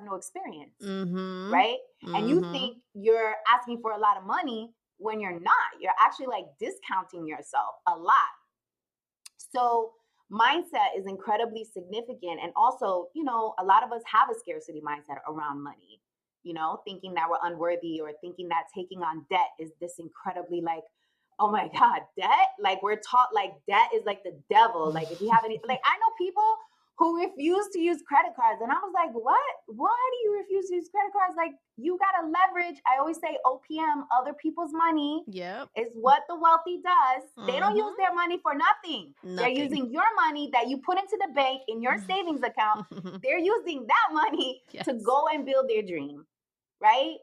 no experience, right? And you think you're asking for a lot of money when you're not. You're actually like discounting yourself a lot. So mindset is incredibly significant. And also, you know, a lot of us have a scarcity mindset around money, you know, thinking that we're unworthy, or thinking that taking on debt is this incredibly like, oh my God, debt? Like, we're taught like debt is like the devil. Like, if you have any, like, I know people who refuse to use credit cards. And I was like, what? Why do you refuse to use credit cards? Like, you got to leverage. I always say OPM, other people's money. Yep. Is what the wealthy does. They don't use their money for nothing. They're using your money that you put into the bank in your savings account. They're using that money to go and build their dream, right?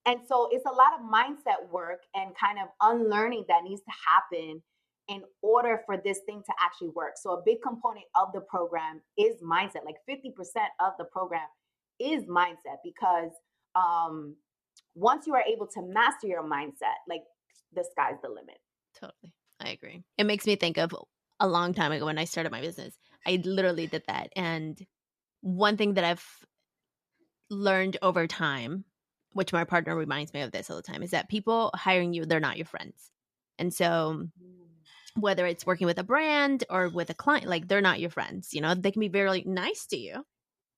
And so it's a lot of mindset work and kind of unlearning that needs to happen in order for this thing to actually work. So a big component of the program is mindset. Like 50% of the program is mindset, because once you are able to master your mindset, like, the sky's the limit. Totally. I agree. It makes me think of a long time ago when I started my business. I literally did that. And one thing that I've learned over time, which my partner reminds me of this all the time, is that people hiring you, they're not your friends. And so whether it's working with a brand or with a client, like, they're not your friends. You know, they can be very nice to you.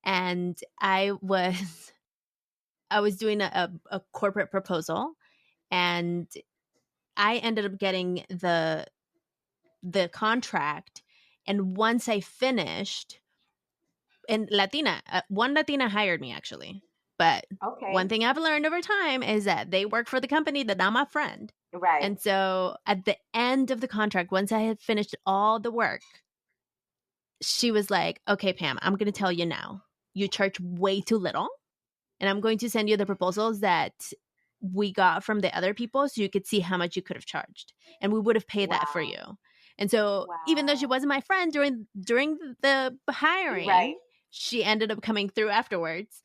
And I was doing a corporate proposal, and I ended up getting the contract. And once I finished, and one Latina hired me, actually. But one thing I've learned over time is that they work for the company, they're not my friend. Right. And so at the end of the contract, once I had finished all the work, she was like, okay, Pam, I'm going to tell you now, you charge way too little. And I'm going to send you the proposals that we got from the other people, so you could see how much you could have charged. And we would have paid that for you. And so even though she wasn't my friend during the hiring, she ended up coming through afterwards.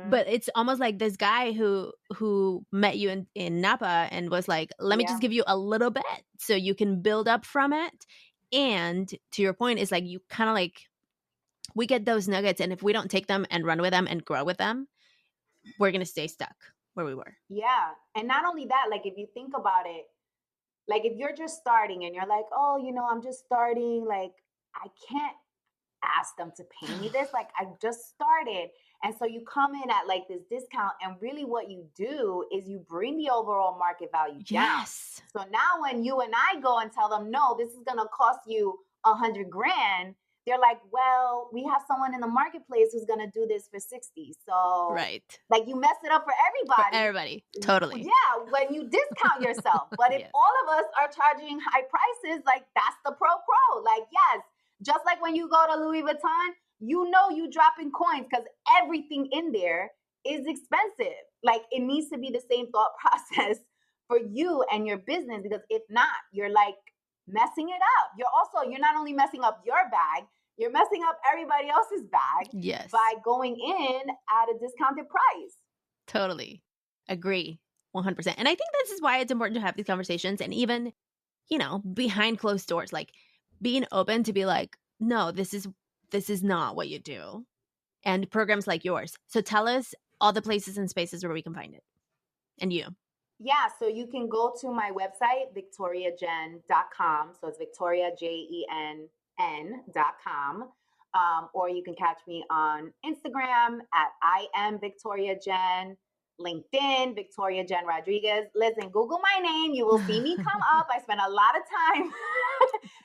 But it's almost like this guy who met you in Napa and was like, let me just give you a little bit so you can build up from it. And to your point, is like, you kind of like, we get those nuggets, and if we don't take them and run with them and grow with them, we're going to stay stuck where we were. Yeah. And not only that, like, if you think about it, like, if you're just starting and you're like, oh, you know, I'm just starting, like, I can't ask them to pay me this. Like, I just started. And so you come in at like this discount, and really what you do is you bring the overall market value down. Yes. So now when you and I go and tell them, no, this is going to cost you $100 grand, they're like, well, we have someone in the marketplace who's going to do this for 60. So like, you mess it up for everybody. For everybody. Totally. Yeah. When you discount yourself. But if all of us are charging high prices, like, that's the pro. Like, yes, just like when you go to Louis Vuitton, you know, you dropping coins because everything in there is expensive. Like, it needs to be the same thought process for you and your business, because if not, you're like messing it up. You're not only messing up your bag, you're messing up everybody else's bag by going in at a discounted price. Totally. Agree. 100%. And I think this is why it's important to have these conversations, and even, you know, behind closed doors, like being open to be like, no, this is not what you do. And programs like yours. So tell us all the places and spaces where we can find it. And you. Yeah, so you can go to my website, victoriajenn.com. So it's Victoria, JENN.com. Or you can catch me on Instagram at I am Victoria Jenn, LinkedIn, Victoria Jenn Rodriguez. Listen, Google my name. You will see me come up. I spent a lot of time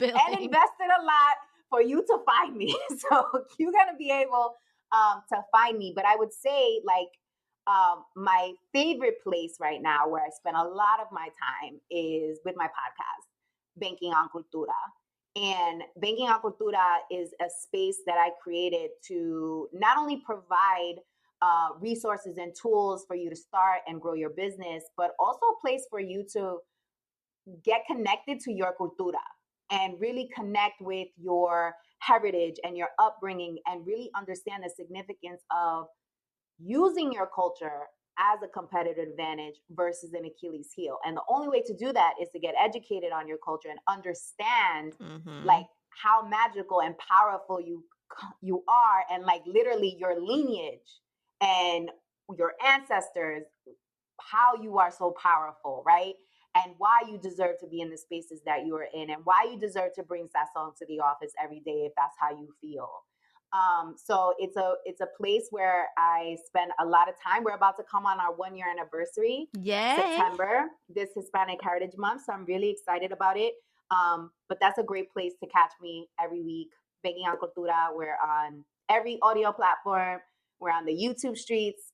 and invested a lot for you to find me. So you're going to be able to find me. But I would say, like, my favorite place right now where I spend a lot of my time is with my podcast, Banking on Cultura. And Banking on Cultura is a space that I created to not only provide resources and tools for you to start and grow your business, but also a place for you to get connected to your cultura. and really connect with your heritage and your upbringing and really understand the significance of using your culture as a competitive advantage versus an Achilles heel. And the only way to do that is to get educated on your culture and understand like how magical and powerful you are, and like literally your lineage and your ancestors, how you are so powerful, right? And why you deserve to be in the spaces that you are in, and why you deserve to bring sazon to the office every day if that's how you feel. So it's a place where I spend a lot of time. We're about to come on our 1 year anniversary, Yay. September, this Hispanic Heritage Month. So I'm really excited about it. But that's a great place to catch me every week. Begging on Cultura. We're on every audio platform. We're on the YouTube streets.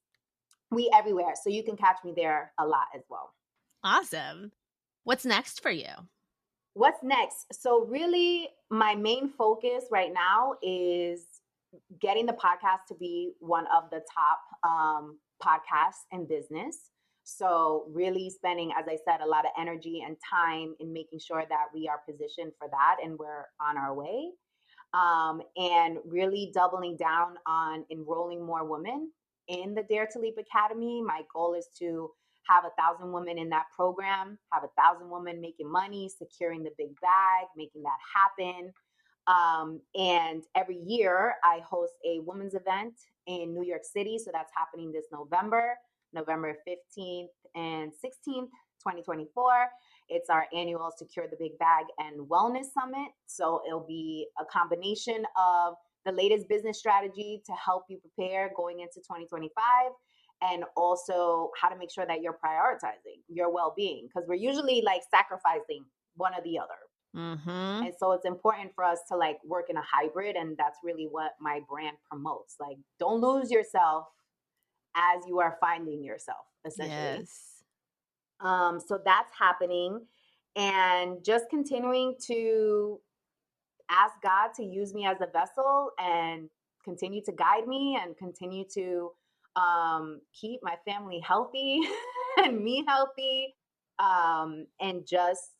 We everywhere. So you can catch me there a lot as well. Awesome. What's next for you? What's next? So really my main focus right now is getting the podcast to be one of the top podcasts in business. So really spending, as I said, a lot of energy and time in making sure that we are positioned for that and we're on our way. And really doubling down on enrolling more women in the Dare to Leap Academy. My goal is to have 1,000 women in that program, have 1,000 women making money, securing the big bag, making that happen. And every year I host a women's event in New York City. So that's happening this November 15th and 16th, 2024. It's our annual Secure the Big Bag and Wellness Summit. So it'll be a combination of the latest business strategy to help you prepare going into 2025, and also how to make sure that you're prioritizing your well-being, because we're usually like sacrificing one or the other. And so it's important for us to like work in a hybrid. And that's really what my brand promotes. Like, don't lose yourself as you are finding yourself, essentially. Yes. So that's happening, and just continuing to ask God to use me as a vessel and continue to guide me and continue to keep my family healthy and me healthy, and just,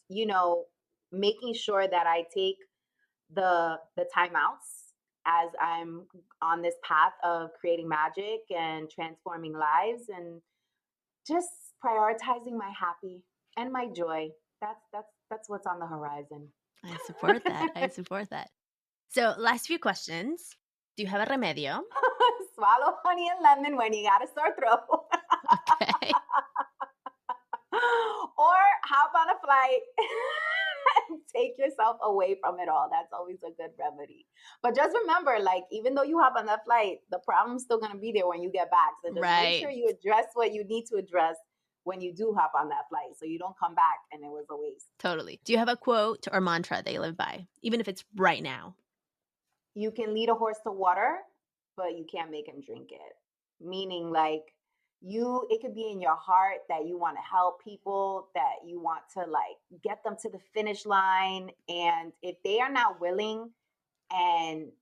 making sure that I take the timeouts as I'm on this path of creating magic and transforming lives, and just prioritizing my happy and my joy. That's what's on the horizon. I support that. I support that. So last few questions. Do you have a remedio? Swallow honey and lemon when you got a sore throat. Okay. Or hop on a flight and take yourself away from it all. That's always a good remedy. But just remember, like, even though you hop on that flight, the problem's still going to be there when you get back. So just make sure you address what you need to address when you do hop on that flight, so you don't come back and it was a waste. Totally. Do you have a quote or mantra that you live by, even if it's right now? You can lead a horse to water, but you can't make him drink it. Meaning, like, it could be in your heart that you want to help people, that you want to like get them to the finish line. And if they are not willing and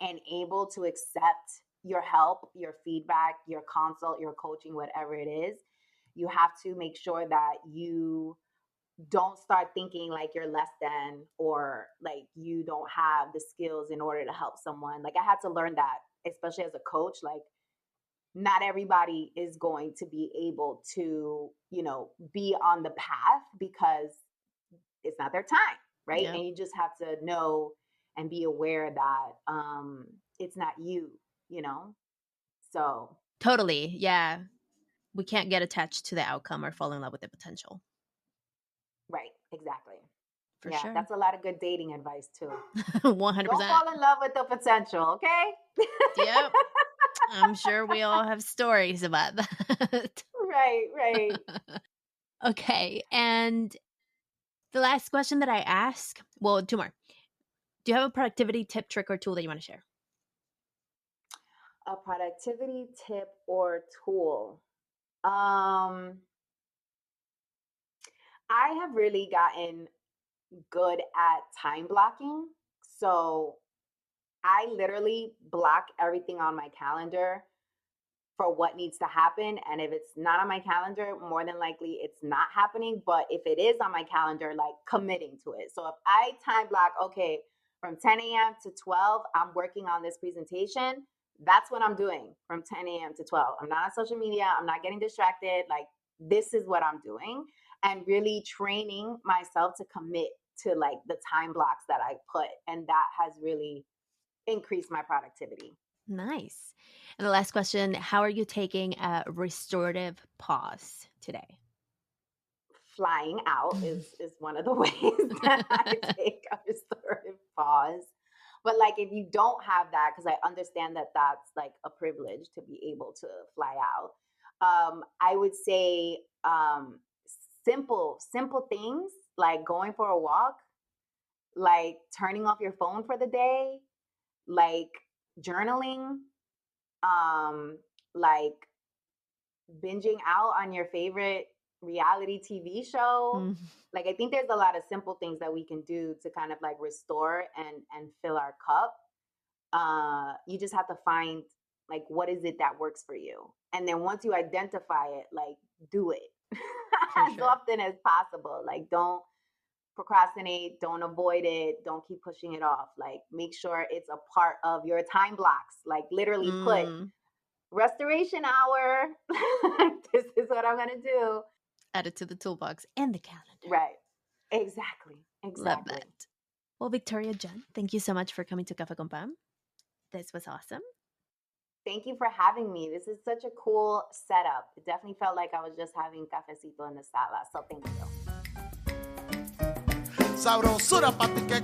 able to accept your help, your feedback, your consult, your coaching, whatever it is, you have to make sure that you don't start thinking like you're less than, or like you don't have the skills in order to help someone. Like, I had to learn that, especially as a coach. Like, not everybody is going to be able to, be on the path because it's not their time, right? Yep. And you just have to know and be aware that it's not you, So Totally. Yeah. We can't get attached to the outcome or fall in love with the potential. Right. Exactly. For sure. That's a lot of good dating advice too. 100%. Don't fall in love with the potential, okay? Yep. I'm sure we all have stories about that. Right. Okay. And the last question that I ask, well, two more. Do you have a productivity tip, trick, or tool that you want to share? A productivity tip or tool. I have really gotten good at time blocking. So I literally block everything on my calendar for what needs to happen. And if it's not on my calendar, more than likely it's not happening. But if it is on my calendar, like committing to it. So if I time block, okay, from 10 a.m. to 12, I'm working on this presentation. That's what I'm doing from 10 a.m. to 12. I'm not on social media. I'm not getting distracted. Like, this is what I'm doing. And really training myself to commit to like the time blocks that I put. And that has really increased my productivity. Nice. And the last question, how are you taking a restorative pause today? Flying out is one of the ways that I take a restorative pause. But like, if you don't have that, because I understand that that's like a privilege to be able to fly out, I would say simple things like going for a walk, like turning off your phone for the day, like journaling, like binging out on your favorite reality TV show. Mm. Like, I think there's a lot of simple things that we can do to kind of like restore and fill our cup. You just have to find like what is it that works for you, and then once you identify it, like do it as sure. often as possible. Like, don't procrastinate, don't avoid it, don't keep pushing it off. Like, make sure it's a part of your time blocks. Like, literally put restoration hour. This is what I'm gonna do. Add it to the toolbox and the calendar. Right. Exactly. Love that. Well, Victoria Jenn, thank you so much for coming to Café con Pam. This was awesome. Thank you for having me. This is such a cool setup. It definitely felt like I was just having cafecito in the sala. So thank you. Sabrosura pa' ti que.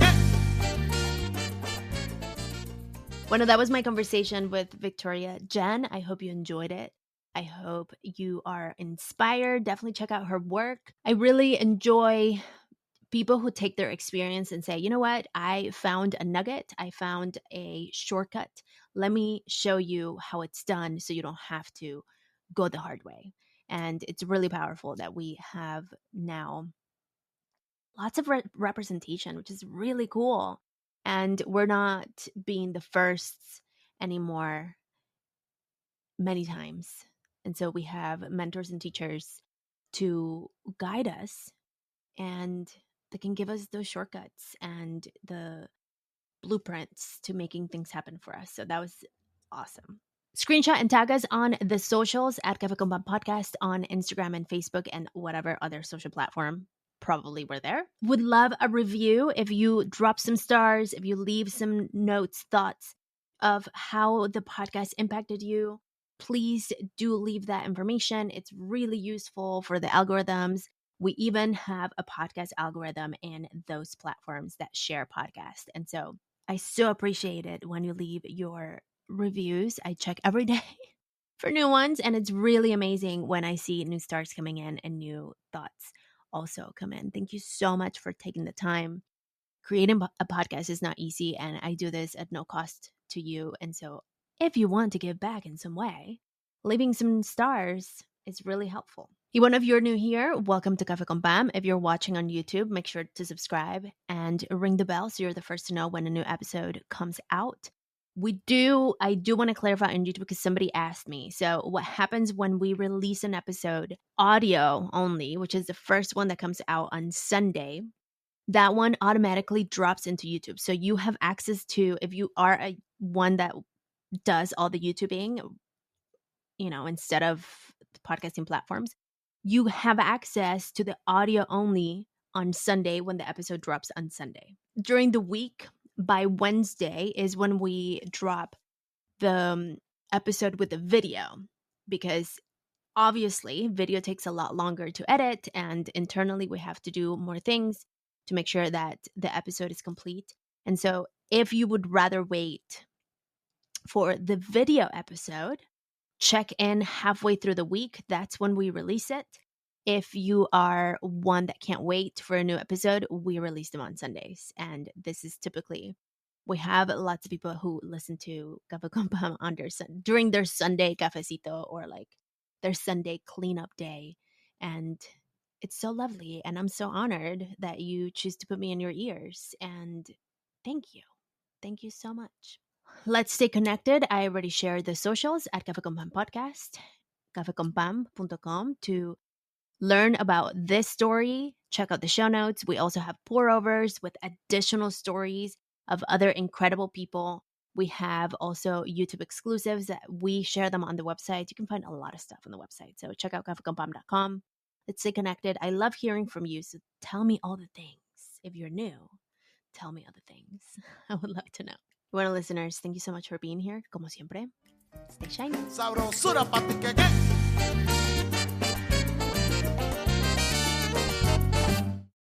Bueno, that was my conversation with Victoria Jenn. I hope you enjoyed it. I hope you are inspired. Definitely check out her work. I really enjoy people who take their experience and say, you know what, I found a nugget, I found a shortcut. Let me show you how it's done so you don't have to go the hard way. And it's really powerful that we have now lots of representation, which is really cool. And we're not being the firsts anymore many times. And so we have mentors and teachers to guide us, and that can give us those shortcuts and the blueprints to making things happen for us. So that was awesome. Screenshot and tag us on the socials at Cafe Con Pan Podcast on Instagram and Facebook and whatever other social platform. Probably we're there. Would love a review if you drop some stars, if you leave some notes, thoughts of how the podcast impacted you. Please do leave that information. It's really useful for the algorithms. We even have a podcast algorithm in those platforms that share podcasts. And so I so appreciate it when you leave your reviews. I check every day for new ones, and it's really amazing when I see new stars coming in and new thoughts also come in. Thank you so much for taking the time. Creating a podcast is not easy, and I do this at no cost to you. And so if you want to give back in some way, leaving some stars is really helpful. Even if you're new here, welcome to Cafe con Pam. If you're watching on YouTube, make sure to subscribe and ring the bell so you're the first to know when a new episode comes out. I do want to clarify on YouTube because somebody asked me. So what happens when we release an episode audio only, which is the first one that comes out on Sunday, that one automatically drops into YouTube. So you have access to, if you are one that does all the YouTubing, instead of podcasting platforms, you have access to the audio only on Sunday when the episode drops on Sunday. During the week, by Wednesday is when we drop the episode with the video, because obviously video takes a lot longer to edit, and internally we have to do more things to make sure that the episode is complete. And so if you would rather wait for the video episode, check in halfway through the week. That's when we release it. If you are one that can't wait for a new episode, we release them on Sundays. And this is typically, we have lots of people who listen to Café con Pam on during their Sunday cafecito or like their Sunday cleanup day. And it's so lovely. And I'm so honored that you choose to put me in your ears. And thank you. Thank you so much. Let's stay connected. I already shared the socials at Cafe Con Pam Podcast, cafeconpam.com to learn about this story. Check out the show notes. We also have pour-overs with additional stories of other incredible people. We have also YouTube exclusives that we share them on the website. You can find a lot of stuff on the website. So check out cafeconpam.com. Let's stay connected. I love hearing from you. So tell me all the things. If you're new, tell me other things. I would love to know. Bueno, listeners, thank you so much for being here. Como siempre, stay shiny. Sabrosura pa' ti que